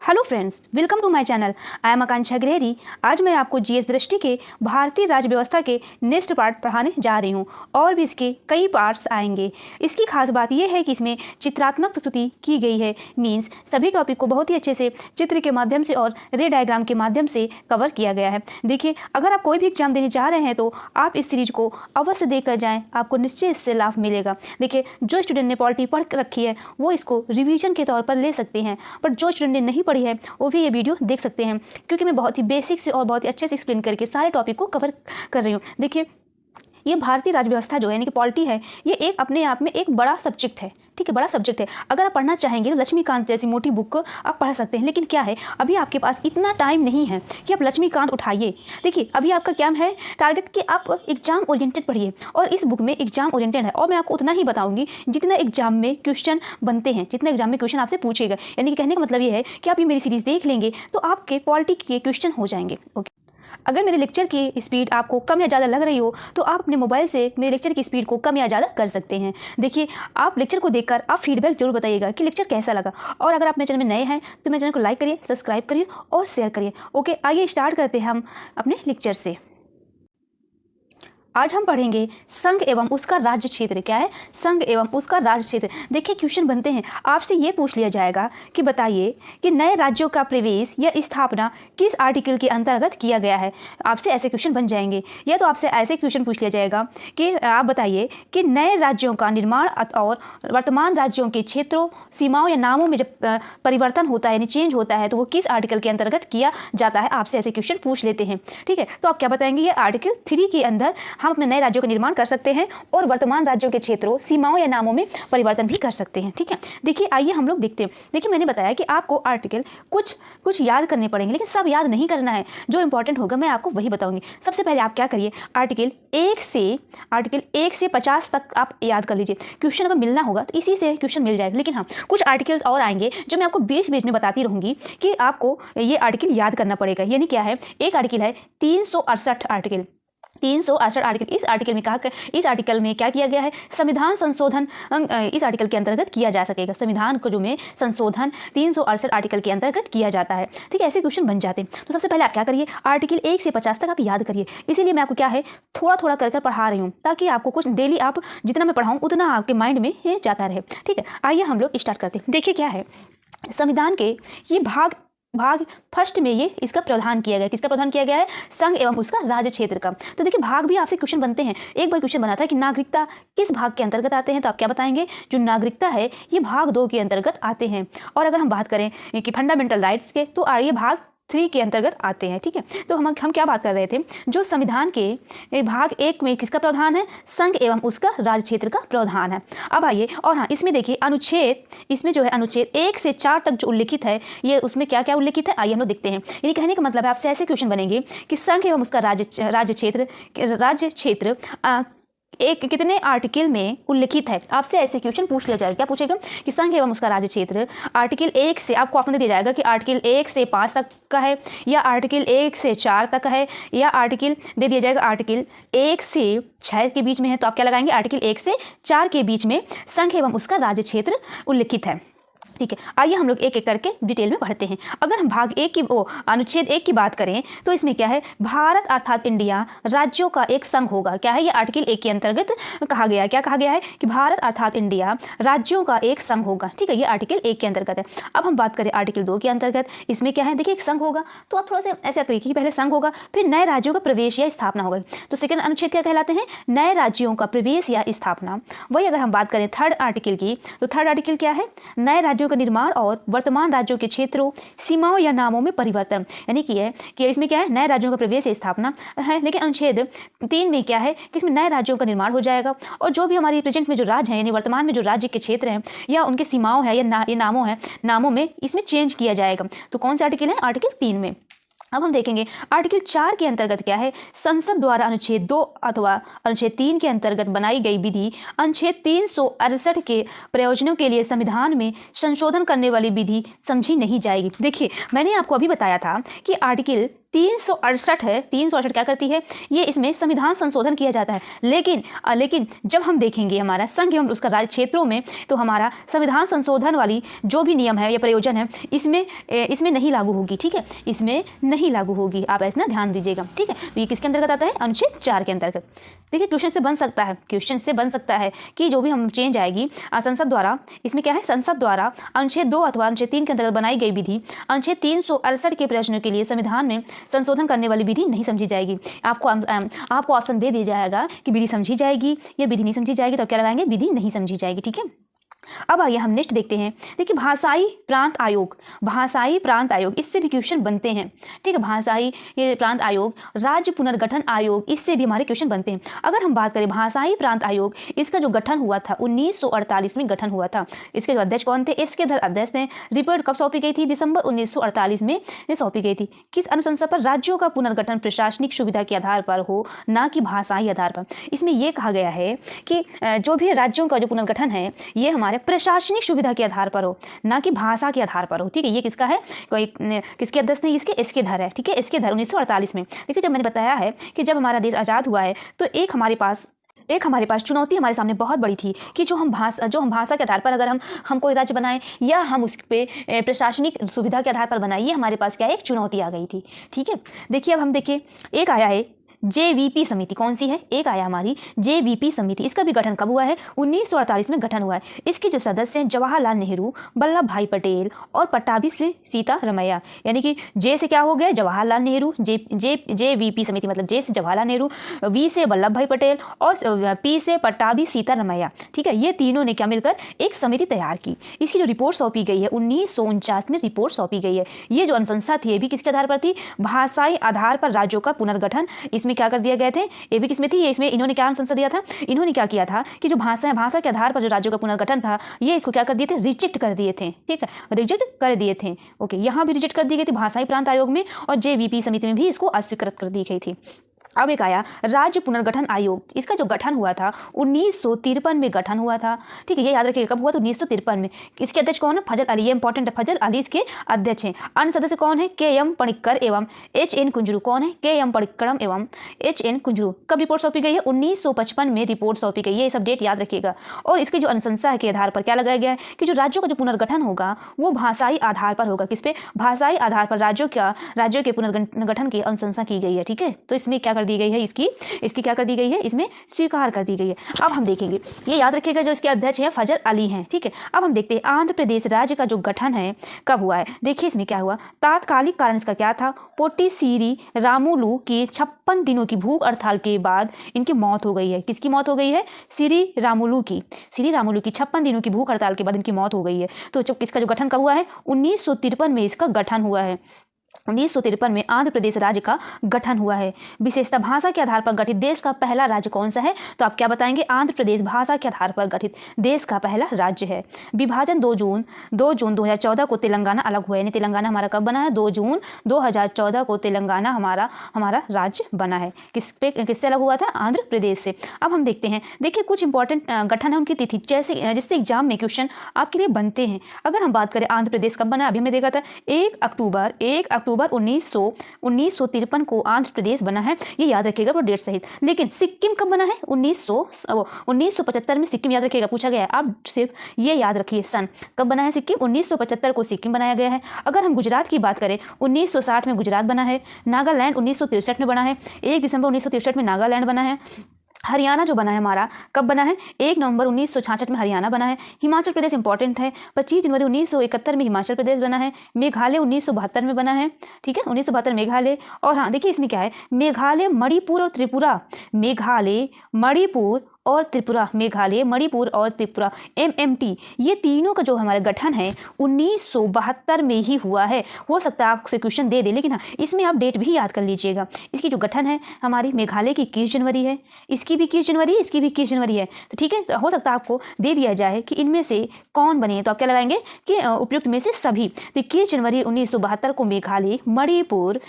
Hello friends, welcome to my channel. I am Akanksha Greri. आज मैं आपको जीएस दृष्टि के भारतीय राज्य व्यवस्था के नेक्स्ट पार्ट पढ़ाने जा रही हूँ और भी इसके कई पार्ट्स आएंगे। इसकी खास बात यह है कि इसमें चित्रात्मक प्रस्तुति की गई है, मीन्स सभी टॉपिक को बहुत ही अच्छे से चित्र के माध्यम से और रे डायग्राम के माध्यम से कवर किया गया है। देखिए, अगर आप कोई भी एग्जाम देने जा रहे हैं तो आप इस सीरीज को अवश्य देखकर जाएँ, आपको निश्चय इससे लाभ मिलेगा। देखिए, जो स्टूडेंट ने पॉलिटी पढ़ रखी है वो इसको रिविजन के तौर पर ले सकते हैं, बट जो स्टूडेंट ने नहीं पढ़ी है वो भी ये वीडियो देख सकते हैं, क्योंकि मैं बहुत ही बेसिक से और बहुत ही अच्छे से एक्सप्लेन करके सारे टॉपिक को कवर कर रही हूँ। देखिए, ये भारतीय राज्य व्यवस्था जो है यानी कि पॉलिटी है, ये एक अपने आप में एक बड़ा सब्जेक्ट है। ठीक है, बड़ा सब्जेक्ट है। अगर आप पढ़ना चाहेंगे तो लक्ष्मीकांत जैसी मोटी बुक को आप पढ़ सकते हैं, लेकिन क्या है, अभी आपके पास इतना टाइम नहीं है कि आप लक्ष्मीकांत उठाइए। देखिए, अभी आपका क्या है टारगेट कि आप एग्जाम ओरिएंटेड पढ़िए, और इस बुक में एग्जाम ओरिएंटेड है, और मैं आपको उतना ही बताऊंगी जितना एग्जाम में क्वेश्चन बनते हैं, जितना एग्जाम में क्वेश्चन आपसे पूछेगा। यानी कि कहने का मतलब ये है कि आप ये मेरी सीरीज देख लेंगे तो आपके पॉलिटी के क्वेश्चन हो जाएंगे। ओके, अगर मेरे लेक्चर की स्पीड आपको कम या ज़्यादा लग रही हो तो आप अपने मोबाइल से मेरे लेक्चर की स्पीड को कम या ज़्यादा कर सकते हैं। देखिए, आप लेक्चर को देखकर आप फीडबैक जरूर बताइएगा कि लेक्चर कैसा लगा, और अगर आप मेरे चैनल में नए हैं तो मेरे चैनल को लाइक करिए, सब्सक्राइब करिए और शेयर करिए। ओके, आइए स्टार्ट करते हैं हम अपने लेक्चर से। आज हम पढ़ेंगे संघ एवं उसका राज्य क्षेत्र। क्या है? संघ एवं उसका राज्य क्षेत्र। देखिए, क्वेश्चन बनते हैं, आपसे ये पूछ लिया जाएगा कि बताइए कि नए राज्यों का प्रवेश या स्थापना किस आर्टिकल के अंतर्गत किया गया है। आपसे ऐसे क्वेश्चन बन जाएंगे, या तो आपसे ऐसे क्वेश्चन पूछ लिया जाएगा कि आप बताइए कि नए राज्यों का निर्माण और वर्तमान राज्यों के क्षेत्रों, सीमाओं या नामों में जब परिवर्तन होता है यानी चेंज होता है तो वो किस आर्टिकल के अंतर्गत किया जाता है। आपसे ऐसे क्वेश्चन पूछ लेते हैं। ठीक है, तो आप क्या बताएंगे? ये आर्टिकल 3 के अंदर हम अपने नए राज्यों का निर्माण कर सकते हैं और वर्तमान राज्यों के क्षेत्रों, सीमाओं या नामों में परिवर्तन भी कर सकते हैं। ठीक है, देखिए, आइए हम लोग देखते हैं। देखिए, मैंने बताया कि आपको आर्टिकल कुछ याद करने पड़ेंगे, लेकिन सब याद नहीं करना है। जो इंपॉर्टेंट होगा मैं आपको वही बताऊंगी। सबसे पहले आप क्या करिए, आर्टिकल 1 से 50 तक आप याद कर लीजिए। क्वेश्चन अगर मिलना होगा तो इसी से क्वेश्चन मिल जाएगा, लेकिन हाँ, कुछ आर्टिकल्स और आएंगे जो मैं आपको बीच बीच में बताती रहूंगी कि आपको ये आर्टिकल याद करना पड़ेगा। यानी क्या है, एक आर्टिकल है 368 आर्टिकल। 368 आर्टिकल। इस आर्टिकल में क्या किया गया है? संविधान संशोधन इस आर्टिकल के अंतर्गत किया जा सकेगा। संविधान को जो में संशोधन 368 आर्टिकल के अंतर्गत किया जाता है। ठीक है, ऐसे क्वेश्चन बन जाते हैं। तो सबसे पहले आप क्या करिए, आर्टिकल 1 से 50 तक आप याद करिए। इसीलिए मैं आपको क्या है थोड़ा थोड़ा कर पढ़ा रही हूँ, ताकि आपको कुछ डेली आप जितना मैं पढ़ाऊँ उतना आपके माइंड में जाता रहे। ठीक है, आइए हम लोग स्टार्ट करते हैं। देखिए, क्या है, संविधान के ये भाग फर्स्ट में ये इसका प्रावधान किया गया। किसका प्रावधान किया गया है? संघ एवं उसका राज्य क्षेत्र का। तो देखिए, भाग भी आपसे क्वेश्चन बनते हैं। एक बार क्वेश्चन बना था कि नागरिकता किस भाग के अंतर्गत आते हैं, तो आप क्या बताएंगे? जो नागरिकता है ये भाग 2 के अंतर्गत आते हैं। और अगर हम बात करें कि फंडामेंटल राइट्स के, तो ये भाग 3 के अंतर्गत आते हैं। ठीक है, तो हम क्या बात कर रहे थे, जो संविधान के भाग 1 में किसका प्रावधान है? संघ एवं उसका राज्य क्षेत्र का प्रावधान है। अब आइए, और हाँ, इसमें देखिए इसमें जो है अनुच्छेद 1 से 4 तक जो उल्लिखित है, ये उसमें क्या क्या उल्लिखित है आइए हम लोग देखते हैं। यानी कहने का मतलब है, आपसे ऐसे क्वेश्चन बनेंगे कि संघ एवं उसका राज्य क्षेत्र एक कितने आर्टिकल में उल्लिखित है। आपसे ऐसे क्वेश्चन पूछ लिया जाएगा। क्या पूछेगा कि संघ एवं उसका राज्य क्षेत्र आर्टिकल 1 से, आपको ऑप्शन दे दिया जाएगा कि आर्टिकल 1 से 5 तक का है, या आर्टिकल 1 से 4 तक का है, या आर्टिकल दे दिया जाएगा आर्टिकल 1 से 6 के बीच में है। तो आप क्या लगाएंगे? आर्टिकल 1 से 4 के बीच में संघ एवं उसका राज्य क्षेत्र उल्लिखित है। ठीक है, आइए हम लोग एक एक करके डिटेल में पढ़ते हैं। अगर हम भाग 1 की अनुच्छेद 1 की बात करें तो इसमें क्या है, भारत अर्थात इंडिया राज्यों का एक संघ होगा। क्या है, ये आर्टिकल 1 के अंतर्गत कहा गया है। क्या कहा गया है कि भारत अर्थात इंडिया राज्यों का एक संघ होगा। ठीक है, ये आर्टिकल 1 के अंतर्गत है। अब हम बात करें आर्टिकल 2 के अंतर्गत, इसमें क्या है, देखिए, एक संघ होगा। तो आप थोड़ा सा ऐसा करिए कि पहले संघ होगा, फिर नए राज्यों का प्रवेश या स्थापना होगा। तो सेकंड अनुच्छेद क्या कहलाते हैं? नए राज्यों का प्रवेश या स्थापना। वही अगर हम बात करें थर्ड आर्टिकल की, तो थर्ड आर्टिकल क्या है? नए राज्यों का निर्माण और वर्तमान राज्यों के क्षेत्रों, सीमाओं या नामों में परिवर्तन। यानी कि इसमें क्या है, नए राज्यों का प्रवेश या स्थापना है। लेकिन अनुच्छेद 3 में क्या है कि इसमें नए राज्यों का निर्माण हो जाएगा, और जो भी हमारी प्रेजेंट में जो राज्य है यानी वर्तमान में जो राज्य के क्षेत्र हैं या उनके सीमाओं है या ये नामों में इसमें चेंज किया जाएगा। तो कौन सा आर्टिकल है? आर्टिकल 3 में। अब हम देखेंगे आर्टिकल 4 के अंतर्गत क्या है, संसद द्वारा अनुच्छेद 2 अथवा अनुच्छेद 3 के अंतर्गत बनाई गई विधि अनुच्छेद 368 के प्रयोजनों के लिए संविधान में संशोधन करने वाली विधि समझी नहीं जाएगी। देखिए, मैंने आपको अभी बताया था कि आर्टिकल 368 है, 368 क्या करती है, ये इसमें संविधान संशोधन किया जाता है। लेकिन जब हम देखेंगे हमारा संघ एवं उसका राज्य क्षेत्रों में, तो हमारा संविधान संशोधन वाली जो भी नियम है या प्रयोजन है इसमें नहीं लागू होगी। ठीक है, इसमें नहीं लागू होगी, आप ऐसा ध्यान दीजिएगा। ठीक है, तो ये किसके अंतर्गत आता है, अनुच्छेद 4 के अंतर्गत। देखिए क्वेश्चन से बन सकता है कि जो भी हम चेंज आएगी संसद द्वारा, इसमें क्या है, संसद द्वारा अनुच्छेद 2 अथवा अनुच्छेद 3 के अंतर्गत बनाई गई विधि अनुच्छेद 368 के प्रश्नों के लिए संविधान में संशोधन करने वाली विधि नहीं समझी जाएगी। आपको ऑप्शन दे दिया जाएगा कि विधि समझी जाएगी या विधि नहीं समझी जाएगी, तो आप क्या लगाएंगे, विधि नहीं समझी जाएगी। ठीक है, अब आइए हम नेक्स्ट देखते हैं। देखिए भाषाई प्रांत आयोग, इससे भी क्वेश्चन बनते हैं। ठीक है, भाषाई प्रांत आयोग, राज्य पुनर्गठन आयोग, इससे भी हमारे क्वेश्चन बनते हैं। अगर हम बात करें भाषाई प्रांत आयोग, इसका जो गठन हुआ था 1948 में गठन हुआ था। इसके जो अध्यक्ष कौन थे, इसके अध्यक्ष ने। रिपोर्ट कब सौंपी गई थी, दिसंबर 1948 में सौंपी गई थी। किस अनुशंसा पर, राज्यों का पुनर्गठन प्रशासनिक सुविधा के आधार पर हो, ना कि भाषाई आधार पर। इसमें यह कहा गया है कि जो भी राज्यों का जो पुनर्गठन है ये हमारे प्रशासनिक सुविधा के आधार पर हो, ना कि भाषा के आधार पर हो। ठीक है, ये किसका है, किसके अध्यक्ष ने, इसके एस के धर है। ठीक है, एस के धर 1948 में। देखिए जब मैंने बताया है कि जब हमारा देश आज़ाद हुआ है तो एक हमारे पास चुनौती हमारे सामने बहुत बड़ी थी कि जो हम भाषा के आधार पर अगर हम कोई राज्य बनाएं या हम उस पे प्रशासनिक सुविधा के आधार पर बनाएं, ये हमारे पास क्या है, एक चुनौती आ गई थी। ठीक है, देखिए अब हम देखिए एक आया है JVP समिति, कौन सी है, एक आया हमारी JVP समिति। इसका भी गठन कब हुआ है, 1948 में गठन हुआ है। इसके जो सदस्य हैं जवाहरलाल नेहरू, वल्लभ भाई पटेल और पट्टाभी से सीतारमैया। यानी कि जे से क्या हो गया, जवाहरलाल नेहरू, JVP समिति मतलब जे से जवाहरलाल नेहरू, V से वल्लभ भाई पटेल और P से पट्टाभी सीतारमैया। ठीक है, ये तीनों ने क्या मिलकर एक समिति तैयार की। इसकी जो रिपोर्ट सौंपी गई है 1949 में रिपोर्ट सौंपी गई है। ये जो अनुशंसा थी ये भी किसके आधार पर थी, भाषाई आधार पर राज्यों का पुनर्गठन। इसमें क्या कर दिया गए थे, ये भी किसमें थी, ये इसमें इन्होंने क्या अनुशंसा दिया था, इन्होंने क्या किया था कि जो भाषा के आधार पर जो राज्यों का पुनर्गठन था ये इसको क्या कर दिए थे, रिजेक्ट कर दिए थे। ठीक है, रिजेक्ट कर दिए थे। ओके, यहाँ भी रिजेक्ट कर दी गई थी भाषाई प्रांत आयोग में, और JVP समिति में भी इसको अस्वीकृत कर दी गई थी। अब एक आया राज्य पुनर्गठन आयोग। इसका जो गठन हुआ था 1953 में गठन हुआ था। ठीक है, ये याद रखिएगा कब हुआ, तो 1953 में। इसके अध्यक्ष कौन है, फजल अली, ये इंपॉर्टेंट है, फजल अली इसके अध्यक्ष हैं। अन्य सदस्य कौन है, KM पणिक्कर एवं HN कुंजरू। कौन है, KM पणिक्करम एवं HN कुंजरू। कब रिपोर्ट सौंपी गई है, 1955 में रिपोर्ट सौंपी गई है। ये सब डेट याद रखिएगा। और इसके जो अनुशंसा के आधार पर क्या लगाया गया है कि जो राज्यों का जो पुनर्गठन होगा वो भाषाई आधार पर होगा। किस पे, भाषाई आधार पर राज्यों के पुनर्गठन की अनुशंसा की गई है। ठीक है, तो इसमें क्या कर दी गई है, इसकी क्या कर दी गई है, इसमें स्वीकार कर दी गई है। अब हम देखेंगे, ये याद रखिएगा जो इसके अध्यक्ष हैं फजल अली हैं। ठीक है, अब हम देखते हैं आंध्र प्रदेश राज्य का जो गठन है कब हुआ है। देखिए इसमें क्या हुआ, तात्कालिक कारण इसका क्या था, पोटी सीरी रामुलू की 56 दिनों की भूख हड़ताल के बाद इनकी मौत हो गई है। किसकी मौत हो गई है, श्री रामुलू की 56 दिनों की भूख हड़ताल के बाद इनकी मौत हो गई है। तो जब इसका जो गठन कब हुआ है, 1953 में इसका गठन हुआ है। 1953 में आंध्र प्रदेश राज्य का गठन हुआ है। विशेषता भाषा के आधार पर गठित देश का पहला राज्य कौन सा है, तो आप क्या बताएंगे, आंध्र प्रदेश भाषा के आधार पर गठित देश का पहला राज्य है। विभाजन 2 जून 2014 को तेलंगाना अलग हुआ है। यानी तेलंगाना हमारा कब बना है, 2 जून 2014 को तेलंगाना हमारा राज्य बना है। किससे अलग हुआ था, आंध्र प्रदेश से। अब हम देखते हैं, देखिए कुछ इंपॉर्टेंट गठन है उनकी तिथि, जिससे एग्जाम में क्वेश्चन आपके लिए बनते हैं। अगर हम बात करें आंध्र प्रदेश कब बना, अभी हमने देखा था 1 अक्टूबर 1953 को आंध्र प्रदेश बना है। ये याद रखिएगा वो डेट सहित। लेकिन सिक्किम कब बना है, 1975 में सिक्किम याद रखिएगा, पूछा गया है। आप सिर्फ ये याद रखिए सन कब बना है सिक्किम, 1975 को सिक्किम बनाया गया है। अगर हम गुजरात की बात करें 1960 में गुजरात बना है। नागालैंड 1963 में बना है, 1 दिसंबर 1963 में नागालैंड बना है। हरियाणा जो बना है हमारा कब बना है, 1 नवंबर 1966 में हरियाणा बना है। हिमाचल प्रदेश इंपॉर्टेंट है, 25 जनवरी 1971 में हिमाचल प्रदेश बना है। मेघालय 1972 में बना है। ठीक है, 1972 मेघालय। और हाँ देखिए इसमें क्या है, मेघालय मणिपुर और त्रिपुरा, मेघालय मणिपुर और त्रिपुरा MMT, ये तीनों का जो हमारा गठन है 1972 में ही हुआ है। हो सकता है आपसे क्वेश्चन दे दे, लेकिन हाँ इसमें आप डेट भी याद कर लीजिएगा। इसकी जो गठन है हमारी मेघालय की 21 जनवरी है, इसकी भी 21 जनवरी, इसकी भी 21 जनवरी है। तो ठीक है, तो हो सकता है आपको दे दिया जाए कि इनमें से कौन बने, तो आप क्या लगाएंगे कि उपयुक्त में से सभी। तो 21 जनवरी 1972 को मेघालय मणिपुर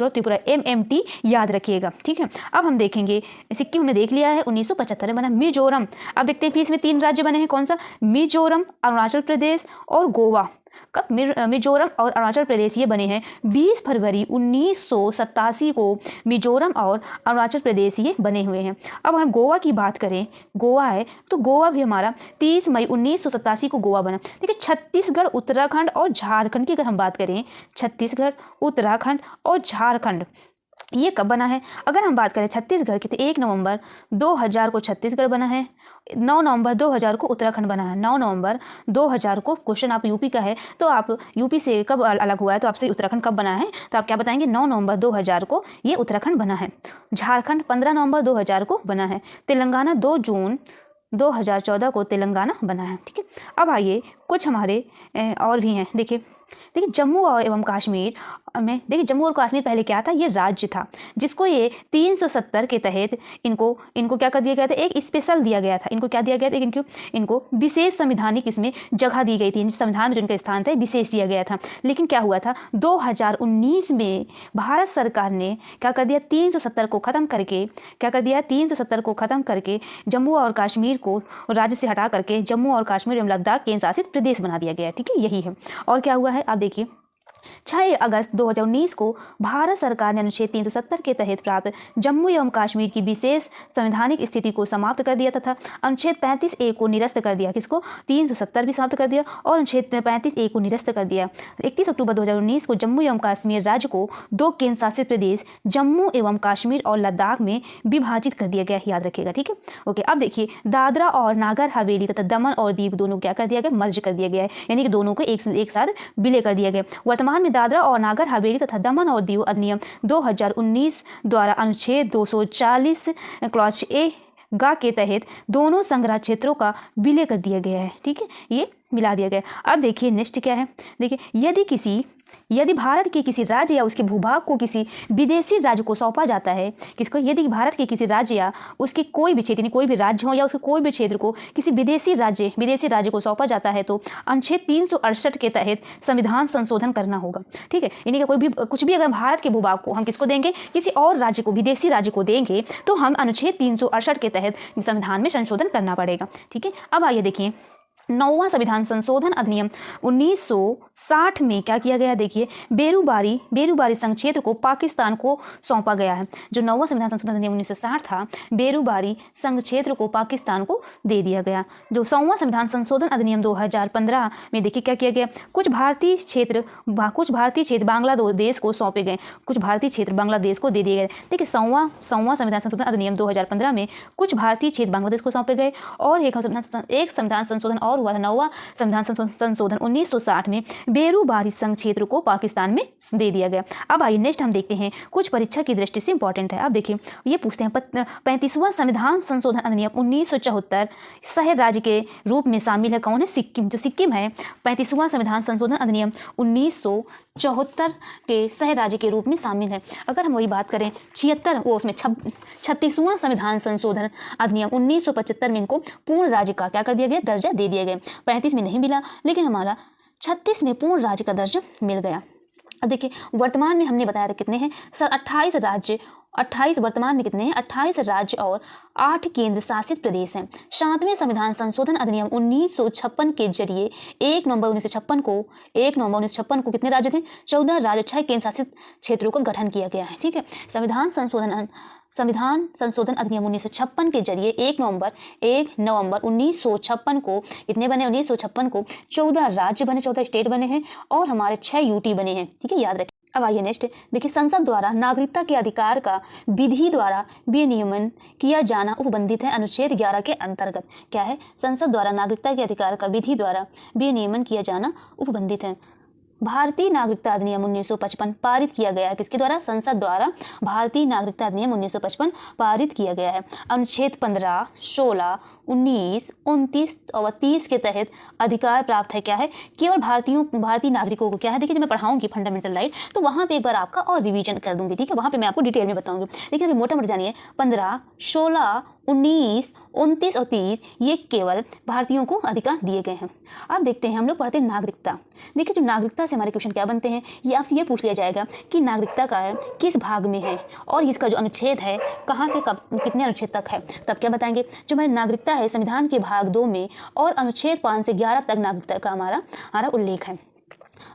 और त्रिपुरा MMT याद रखिएगा। ठीक है, अब हम देखेंगे सिक्किम हमने देख लिया है, 1975 में बना। मिजोरम, अब देखते हैं कि इसमें 3 राज्य बने हैं, कौन सा, मिजोरम, अरुणाचल प्रदेश और गोवा। कब मिजोरम और अरुणाचल प्रदेश ये बने हैं 20 फरवरी 1987 को मिजोरम और अरुणाचल प्रदेश ये बने हुए हैं। अब हम गोवा की बात करें, गोवा है तो गोवा भी हमारा 30 मई 1987 को गोवा बना। देखिए छत्तीसगढ़, उत्तराखंड और झारखंड की अगर हम बात करें, छत्तीसगढ़, उत्तराखंड और झारखंड ये कब बना है? अगर हम बात करें छत्तीसगढ़ की तो 1 नवंबर 2000 को छत्तीसगढ़ बना है, 9 नवंबर 2000 को उत्तराखंड बना है। 9 नवंबर 2000 को, क्वेश्चन आप यूपी का है तो आप यूपी से कब अलग हुआ है तो आपसे उत्तराखंड कब बना है तो आप क्या बताएंगे? 9 नवंबर 2000 को ये उत्तराखंड बना है। झारखंड 15 नवंबर 2000 को बना है। तेलंगाना 2 जून 2014 को तेलंगाना बना है। ठीक है, अब आइए कुछ हमारे और भी हैं। देखिए जम्मू और एवं कश्मीर में, देखिए जम्मू और कश्मीर पहले क्या था? ये राज्य था जिसको ये 370 के तहत इनको क्या कर दिया गया था? एक स्पेशल दिया गया था। इनको क्या दिया गया था? इनको विशेष संविधानिक इसमें जगह दी गई थी। संविधान में जिनका स्थान था विशेष दिया गया था। लेकिन क्या हुआ था? 2019 में भारत सरकार ने क्या कर दिया? 370 को ख़त्म करके क्या कर दिया? 370 को ख़त्म करके जम्मू और कश्मीर को राज्य से हटा करके जम्मू और कश्मीर एवं लद्दाख केंद्र शासित प्रदेश बना दिया गया है। ठीक है, यही है। और क्या हुआ है आप देखिए, 6 अगस्त 2019 को भारत सरकार ने अनुच्छेद 370 के तहत प्राप्त जम्मू एवं कश्मीर की विशेष संवैधानिक स्थिति को समाप्त कर दिया तथा अनुच्छेद 35A को निरस्त कर दिया। किसको? 370 भी समाप्त कर दिया और अनुच्छेद 35A को निरस्त कर दिया। 31 अक्टूबर 2019 को जम्मू एवं कश्मीर राज्य को 2 केंद्र शासित प्रदेश जम्मू एवं कश्मीर और लद्दाख में विभाजित कर दिया गया। याद रखिएगा। ठीक है, ओके। अब देखिए दादरा और नागर हवेली तथा दमन और दीव दोनों क्या कर दिया गया? मर्ज कर दिया गया है, यानी कि दोनों को एक साथ विलय कर दिया गया। वर्तमान में दादरा और नागर हवेली तथा दमन और दीव अधिनियम 2019 द्वारा अनुच्छेद 240 क्लॉज ए गा के तहत दोनों संग्रह क्षेत्रों का विलय कर दिया गया है। ठीक है, ये मिला दिया गया। अब देखिए नेक्स्ट क्या है? देखिए यदि भारत के किसी राज्य या उसके भूभाग को किसी विदेशी राज्य को सौंपा जाता है, किसको? यदि भारत के किसी राज्य या उसके कोई भी क्षेत्र, कोई भी राज्य हो या उसके कोई भी क्षेत्र को किसी विदेशी राज्य को सौंपा जाता है तो अनुच्छेद 368 के तहत संविधान संशोधन करना होगा। ठीक है, यानी कि कोई भी कुछ भी अगर भारत के भूभाग को हम किसको देंगे? किसी और राज्य को, विदेशी राज्य को देंगे तो हम अनुच्छेद 368 के तहत संविधान में संशोधन करना पड़ेगा। ठीक है, अब आइए देखिए 9वां संविधान संशोधन अधिनियम 1960 में क्या किया गया? देखिए बेरूबारी संघ क्षेत्र को पाकिस्तान को सौंपा गया है। जो 9वां संविधान संशोधन अधिनियम 1960 था, बेरूबारी संघ क्षेत्र को पाकिस्तान को दे दिया गया। जो 100वां संविधान संशोधन अधिनियम 2015 में देखिए क्या किया गया? कुछ भारतीय क्षेत्र बांग्लादेश को सौंपे गए, कुछ भारतीय क्षेत्र बांग्लादेश को दे दिए गए। देखिए 100वां संविधान संशोधन अधिनियम 2015 में कुछ भारतीय क्षेत्र बांग्लादेश को सौंपे गए और एक संविधान संशोधन और हुआ था 9वां संविधान संशोधन 1960 में बेरूबारी संघ क्षेत्र को पाकिस्तान में दे दिया गया। अब आइए नेक्स्ट हम देखते हैं कुछ परीक्षा की दृष्टि से इंपॉर्टेंट है। अब देखिए ये पूछते हैं 35वां संविधान संशोधन अधिनियम 1974 शहर राज्य के रूप में शामिल है कौन है? सिक्किम। जो सिक्किम है 35वां संविधान संशोधन अधिनियम 1974 के शहर राज्य के रूप में शामिल है। अगर हम वही बात करें 36वां संविधान संशोधन अधिनियम 1975 में इनको पूर्ण राज्य का क्या कर दिया गया? दर्जा दे दिया गया। 35 में नहीं मिला लेकिन हमारा 36 में पूर्ण राज्य का दर्जा मिल गया। अब देखिए वर्तमान में हमने बताया था कितने हैं? 28 राज्य, 28 वर्तमान में कितने हैं? 28 राज्य और 8 केंद्र शासित प्रदेश हैं। 7वें संविधान संशोधन अधिनियम 1956 के जरिए 1 नवंबर 1956 को कितने राज्य थे? 14 राज्य, 6 केंद्र शासित क्षेत्रों का गठन किया गया है। ठीक है, संविधान संशोधन अधिनियम 1956 के जरिए 1 नवंबर 1956 को कितने बने? 1956 को 14 राज्य बने, 14 स्टेट बने हैं और हमारे 6 यूटी बने हैं। ठीक है, याद रखें। अब आइए नेक्स्ट देखिए, संसद द्वारा नागरिकता के अधिकार का विधि द्वारा विनियमन किया जाना उपबंधित है अनुच्छेद 11 के अंतर्गत। क्या है? संसद द्वारा नागरिकता के अधिकार का विधि द्वारा विनियमन किया जाना उपबंधित है। भारतीय नागरिकता अधिनियम 1955 पारित किया गया है। किसके द्वारा? संसद द्वारा भारतीय नागरिकता अधिनियम 1955 पारित किया गया है। अनुच्छेद 15, 16, 19, 29 और 30 के तहत अधिकार प्राप्त है। क्या है? केवल भारतीय नागरिकों को। क्या है? देखिए जब मैं पढ़ाऊंगी फंडामेंटल राइट तो वहाँ पे एक बार आपका और रिवीजन कर दूंगी। ठीक है, वहाँ पे मैं आपको डिटेल में बताऊंगी। लेकिन अभी मोटा मोटा जानिए 15, 16, 19, 29 और 30 ये केवल भारतीयों को अधिकार दिए गए हैं। अब देखते हैं हम लोग पढ़ते हैं नागरिकता। देखिए जो नागरिकता से हमारे क्वेश्चन क्या बनते हैं, ये आपसे ये पूछ लिया जाएगा कि नागरिकता का है किस भाग में है और इसका जो अनुच्छेद है कहाँ से कब कितने अनुच्छेद तक है, तब क्या बताएंगे। जो हमारी नागरिकता है संविधान के भाग 2 में और अनुच्छेद 5 से 11 तक नागरिकता का हमारा उल्लेख है।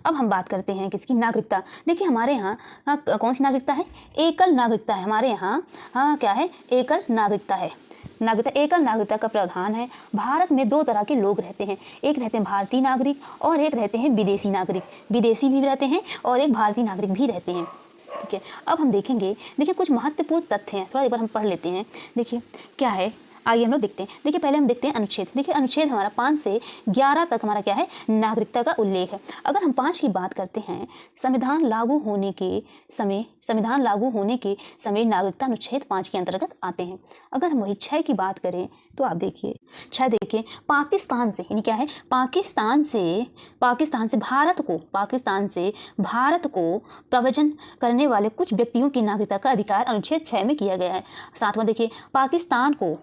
अब हम बात करते हैं किसकी, नागरिकता। देखिए हमारे यहाँ कौन सी नागरिकता है, एकल नागरिकता है हमारे यहाँ। क्या है, एकल नागरिकता है। नागरिकता, एकल नागरिकता का प्रावधान है। भारत में दो तरह के लोग रहते हैं, एक रहते हैं भारतीय नागरिक और एक रहते हैं विदेशी नागरिक। विदेशी भी रहते हैं और एक भारतीय नागरिक भी रहते हैं। ठीक है, अब हम देखेंगे, देखिए कुछ महत्वपूर्ण तथ्य हैं, थोड़ा एक बार हम पढ़ लेते हैं। देखिए क्या है, आइए हम लोग देखते हैं। देखिए पहले हम देखते हैं अनुच्छेद। देखिए अनुच्छेद हमारा 5 से 11 तक हमारा क्या है, नागरिकता का उल्लेख है। अगर हम 5 की बात करते हैं, संविधान लागू होने के समय नागरिकता अनुच्छेद 5 के अंतर्गत आते हैं। अगर हम वही 6 की बात करें तो आप देखिए 6 देखिए, पाकिस्तान से, यानी क्या है, पाकिस्तान से भारत को प्रव्रजन करने वाले कुछ व्यक्तियों की नागरिकता का अधिकार अनुच्छेद 6 में किया गया है। 7वां देखिए, पाकिस्तान को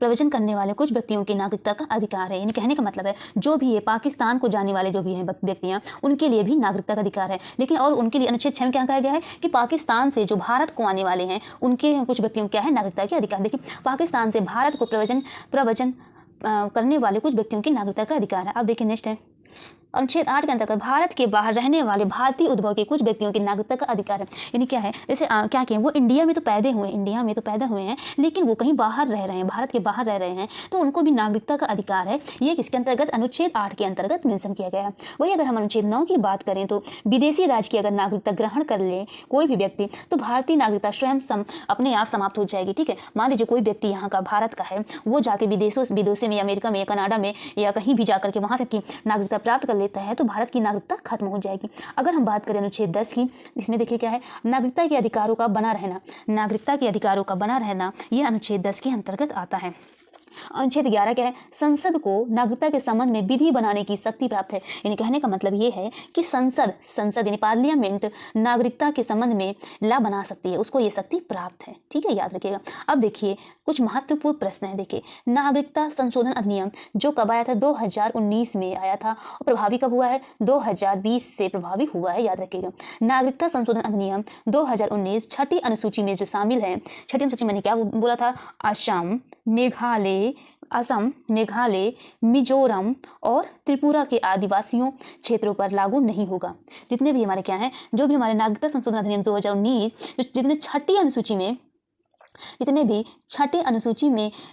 प्रव्रजन करने वाले कुछ व्यक्तियों की नागरिकता का अधिकार है। यानी कहने का मतलब है जो भी है पाकिस्तान को जाने वाले जो भी हैं व्यक्तियां, उनके लिए भी नागरिकता का अधिकार है। लेकिन और उनके लिए अनुच्छेद 6 में क्या कहा गया है कि पाकिस्तान से जो भारत को आने वाले हैं उनके कुछ व्यक्तियों क्या है, नागरिकता के अधिकार। देखिए पाकिस्तान से भारत को प्रव्रजन करने वाले कुछ व्यक्तियों की नागरिकता का अधिकार है। अब देखिए नेक्स्ट है, अनुच्छेद 8 के अंतर्गत भारत के बाहर रहने वाले भारतीय उद्भव के कुछ व्यक्तियों की नागरिकता का अधिकार है। यानी क्या है, जैसे क्या किए, वो इंडिया में तो पैदा हुए हैं लेकिन वो कहीं बाहर रह रहे हैं, भारत के बाहर रह रहे हैं, तो उनको भी नागरिकता का अधिकार है। ये किसके अंतर्गत, अनुच्छेद 8 के अंतर्गत मेंशन किया गया है। वही अगर हम अनुच्छेद 9 की बात करें तो विदेशी राज्य की अगर नागरिकता ग्रहण कर ले कोई भी व्यक्ति, तो भारतीय नागरिकता स्वयं अपने आप समाप्त हो जाएगी। ठीक है, मान लीजिए कोई व्यक्ति यहाँ का भारत का है, वो जाके विदेशों में, अमेरिका में या कनाडा में या कहीं भी जाकर के वहाँ से की नागरिकता प्राप्त कर लेता है, तो भारत की नागरिकता खत्म हो जाएगी। अगर हम बात करें अनुच्छेद 10 की, इसमें देखिए क्या है, नागरिकता के अधिकारों का बना रहना, यह अनुच्छेद 10 के अंतर्गत आता है। अनुच्छेद 11 क्या है, संसद को नागरिकता के संबंध में विधि बनाने की शक्ति प्राप्त है। यानी कहने का मतलब ये है कि संसद यानी पार्लियामेंट नागरिकता के संबंध में ला बना सकती है, उसको ये शक्ति प्राप्त है। ठीक है, याद रखिएगा। अब देखिए कुछ महत्वपूर्ण प्रश्न है। देखिए नागरिकता संशोधन अधिनियम जो कब आया था, 2019 में आया था, और प्रभावी कब हुआ है, 2020 से प्रभावी हुआ है, याद रखिएगा। नागरिकता संशोधन अधिनियम 2019 छठी अनुसूची में जो शामिल है, छठी अनुसूची मैंने क्या बोला था, असम, मेघालय, मिजोरम और त्रिपुरा के आदिवासियों क्षेत्रों पर लागू नहीं होगा। जितने भी हमारे क्या हैं, जो भी हमारे नागरिकता संशोधन अधिनियम 2019 जितने छठी अनुसूची में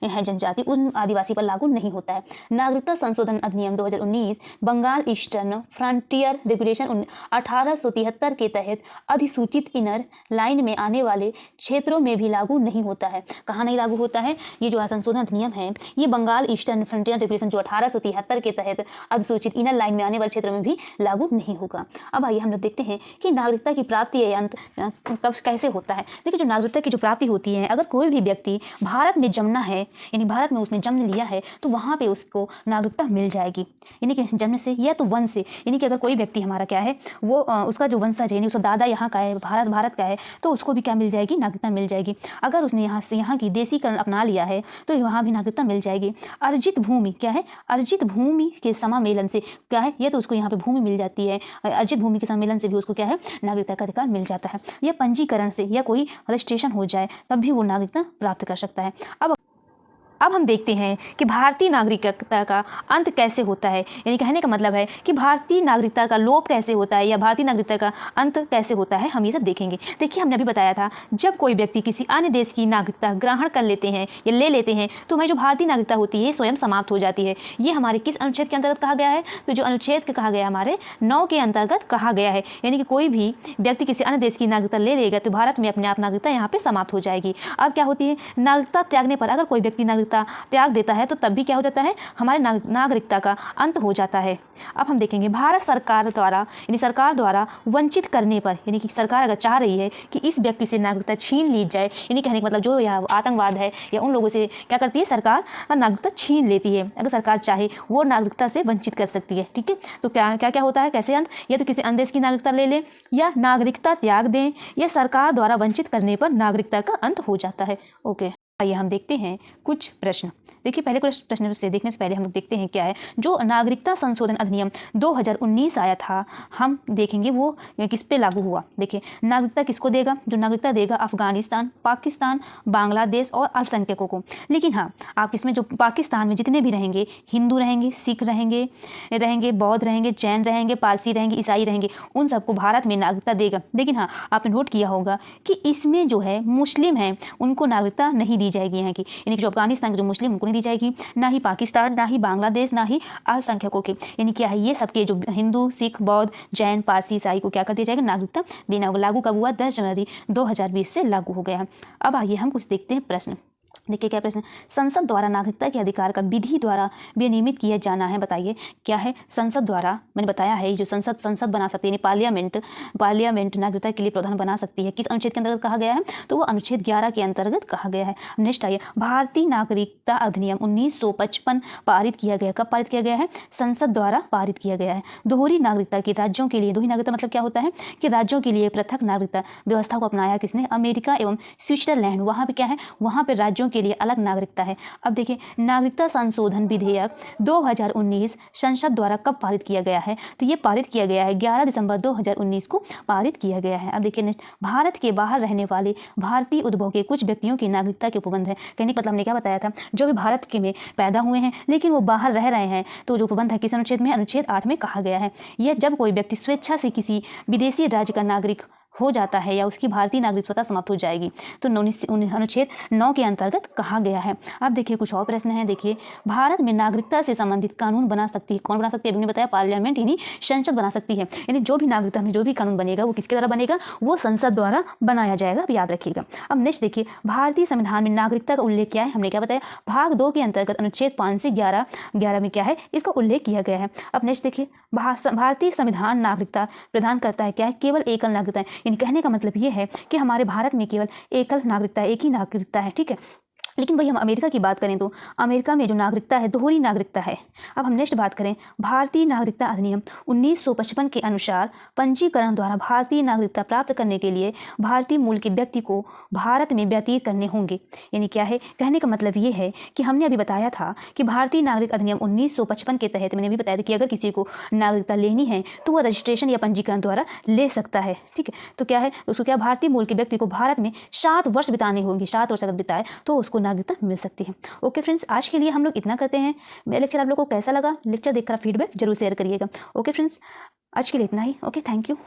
है जनजाति, उन आदिवासी पर लागू नहीं होता है। नागरिकता संशोधन अधिनियम 2019 बंगाल ईस्टर्न फ्रंटियर रेगुलेशन 1873 के तहत अधिसूचित इनर लाइन में आने वाले क्षेत्रों में भी लागू नहीं होता है। कहाँ नहीं लागू होता है, ये जो संशोधन अधिनियम है ये बंगाल ईस्टर्न फ्रंटियर रेगुलेशन जो 1873 के तहत अधिसूचित इनर लाइन में आने वाले क्षेत्रों में भी लागू नहीं होगा। अब आइए हम लोग देखते हैं कि नागरिकता की प्राप्ति अंत कब कैसे होता है। देखिए जो नागरिकता की जो प्राप्ति होती है, अगर कोई भी व्यक्ति भारत में जन्मा है, यानी भारत में उसने जन्म लिया है, तो वहाँ पे उसको नागरिकता मिल जाएगी। यानी कि जन्म से या तो वंश से, यानी कि अगर कोई व्यक्ति हमारा क्या है, वो उसका जो वंशज है, यानी उसका दादा यहाँ का है, भारत का है, तो उसको भी क्या मिल जाएगी, नागरिकता मिल जाएगी। अगर उसने यहाँ की देसीकरण अपना लिया है तो वहाँ भी नागरिकता मिल जाएगी। अर्जित भूमि क्या है, अर्जित भूमि के समामेलन से क्या है, या तो उसको यहाँ पे भूमि मिल जाती है, अर्जित भूमि के सम्मेलन से भी उसको क्या है, नागरिकता का अधिकार मिल जाता है। या पंजीकरण से या कोई रजिस्ट्रेशन हो जाए तब भी वो नागरिकता प्राप्त कर सकता है। अब हम देखते हैं कि भारतीय नागरिकता का अंत कैसे होता है, यानी कहने का मतलब है कि भारतीय नागरिकता का लोप कैसे होता है या भारतीय नागरिकता का अंत कैसे होता है, हम ये सब देखेंगे। देखिए हमने अभी बताया था, जब कोई व्यक्ति किसी अन्य देश की नागरिकता ग्रहण कर लेते हैं या ले लेते हैं, तो हमारी जो भारतीय नागरिकता होती है स्वयं समाप्त हो जाती है। ये हमारे किस अनुच्छेद के अंतर्गत कहा गया है, तो जो अनुच्छेद के कहा गया हमारे 9 के अंतर्गत कहा गया है। यानी कि कोई भी व्यक्ति किसी अन्य देश की नागरिकता ले लेगा तो भारत में अपने आप नागरिकता यहाँ पे समाप्त हो जाएगी। अब क्या होती है, नागरिकता त्यागने पर अगर कोई व्यक्ति नागरिकता त्याग देता है तो तब भी क्या हो जाता है, हमारे नागरिकता का अंत हो जाता है। अब हम देखेंगे भारत सरकार द्वारा वंचित करने पर, यानी कि सरकार अगर चाह रही है कि इस व्यक्ति से नागरिकता छीन ली जाए, यानी कहने का मतलब जो यहाँ आतंकवाद है या उन लोगों से क्या करती है, सरकार नागरिकता छीन लेती है। अगर सरकार चाहे वो नागरिकता से वंचित कर सकती है। ठीक है, तो क्या होता है, कैसे अंत, या तो किसी अन्य देश की नागरिकता ले लें या नागरिकता त्याग दें या सरकार द्वारा वंचित करने पर नागरिकता का अंत हो जाता है। ओके। आइए हम देखते हैं कुछ प्रश्न। देखिए पहले कुछ प्रश्न से देखने से पहले हम लोग देखते हैं क्या है जो नागरिकता संशोधन अधिनियम 2019 आया था, हम देखेंगे वो किस पे लागू हुआ। देखिए नागरिकता किसको देगा? जो नागरिकता देगा अफगानिस्तान, पाकिस्तान, बांग्लादेश और अल्पसंख्यकों को। लेकिन हाँ, आप इसमें जो पाकिस्तान में जितने भी रहेंगे, हिंदू रहेंगे, सिख रहेंगे, बौद्ध रहेंगे, जैन रहेंगे, पारसी रहेंगे, ईसाई रहेंगे, उन सबको भारत में नागरिकता देगा। लेकिन हाँ, आपने नोट किया होगा कि इसमें जो है मुस्लिम हैं उनको नागरिकता नहीं दी जाएगी यहाँ की, यानी कि जो अफगानिस्तान के जो मुस्लिम उनको नहीं दी जाएगी, ना ही पाकिस्तान, ना ही बांग्लादेश, ना ही अल्पसंख्यकों के। यानी क्या है, ये सबके जो हिंदू, सिख, बौद्ध, जैन, पारसी, ईसाई को क्या कर दिया जाएगा? नागरिकता देना होगा। लागू कब हुआ? 10 जनवरी 2020 से लागू हो गया है। अब आइए हम कुछ देखते हैं प्रश्न। देखिए क्या प्रश्न, संसद द्वारा नागरिकता के अधिकार का विधि द्वारा विनियमित किया जाना है। बताइए क्या है? संसद द्वारा, मैंने बताया है जो संसद बना सकती है, यानी पार्लियामेंट नागरिकता के लिए प्रावधान बना सकती है। किस अनुच्छेद के अंतर्गत कहा गया है? तो वो अनुच्छेद 11 के अंतर्गत कहा गया है। नेक्स्ट आइए, भारतीय नागरिकता अधिनियम 1955 पारित किया गया। कब पारित किया गया है? संसद द्वारा पारित किया गया है। दोहरी नागरिकता की राज्यों के लिए, दोहरी नागरिकता मतलब क्या होता है कि राज्यों के लिए पृथक नागरिकता व्यवस्था को अपनाया किसने? अमेरिका एवं स्विट्जरलैंड। वहाँ पे क्या है? वहाँ पे राज्यों के लिए अलग नागरिकता है। अब देखिए नागरिकता संशोधन विधेयक 2019 संसद द्वारा कब पारित किया गया है? तो ये पारित किया गया है 11 दिसंबर 2019 को पारित किया गया है। अब देखिए नेक्स्ट, भारत के बाहर रहने वाले भारतीय उद्भव के कुछ व्यक्तियों की नागरिकता के उपबंध है। कहने का मतलब हमने क्या बताया था, जो भी भारत के में पैदा हुए हैं लेकिन वो बाहर रह रहे हैं, तो जो उपबंध है किस अनुच्छेद में? अनुच्छेद 8 में कहा गया है। यह जब कोई व्यक्ति स्वेच्छा से किसी विदेशी राज्य का नागरिक हो जाता है या उसकी भारतीय नागरिकता समाप्त हो जाएगी, तो अनुच्छेद 9 के अंतर्गत कहा गया है। अब देखिए कुछ और प्रश्न हैं। देखिए भारत में नागरिकता से संबंधित कानून बना सकती है। कौन बना सकती है? अभी मैंने बताया पार्लियामेंट यानी संसद बना सकती है। यानी जो भी नागरिकता में जो भी कानून बनेगा वो किसके द्वारा बनेगा? वो संसद द्वारा बनाया जाएगा, अब याद रखिएगा। अब नेक्स्ट देखिए, भारतीय संविधान में नागरिकता का उल्लेख क्या है? हमने क्या बताया? भाग 2 के अंतर्गत अनुच्छेद 5 से 11 में क्या है? इसका उल्लेख किया गया है। अब नेक्स्ट देखिए, भारतीय संविधान नागरिकता प्रदान करता है क्या है? केवल एकल नागरिकता। यानी कहने का मतलब ये है कि हमारे भारत में केवल एकल नागरिकता है, एक ही नागरिकता है, ठीक है। लेकिन वही हम अमेरिका की बात करें तो अमेरिका में जो नागरिकता है दोहरी नागरिकता है। अब हम नेक्स्ट बात करें, भारतीय नागरिकता अधिनियम 1955 के अनुसार पंजीकरण द्वारा भारतीय नागरिकता प्राप्त करने के लिए भारतीय मूल के व्यक्ति को भारत में व्यतीत करने होंगे। यानी क्या है? कहने का मतलब ये है कि हमने अभी बताया था कि भारतीय नागरिक अधिनियम 1955 के तहत मैंने अभी बताया था कि अगर किसी को नागरिकता लेनी है तो वह रजिस्ट्रेशन या पंजीकरण द्वारा ले सकता है, ठीक है। तो क्या है? उसको क्या, भारतीय मूल के व्यक्ति को भारत में 7 वर्ष बिताने होंगे। 7 वर्ष अगर बिताए तो उसको नागरिकता मिल सकती है। ओके फ्रेंड्स, आज के लिए हम लोग इतना करते हैं। मेरा लेक्चर आप लोगों को कैसा लगा? लेक्चर देखकर फीडबैक जरूर शेयर करिएगा। ओके फ्रेंड्स, आज के लिए इतना ही। Okay, thank you.